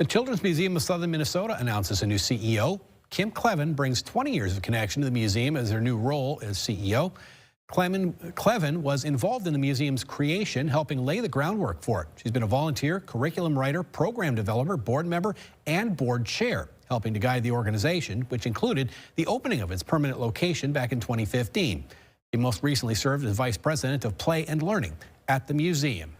The Children's Museum of Southern Minnesota announces a new CEO. Kim Kleven brings 20 years of connection to the museum as her new role as CEO. Kleven was involved in the museum's creation, helping lay the groundwork for it. She's been a volunteer, curriculum writer, program developer, board member, and board chair, helping to guide the organization, which included the opening of its permanent location back in 2015. She most recently served as vice president of play and learning at the museum.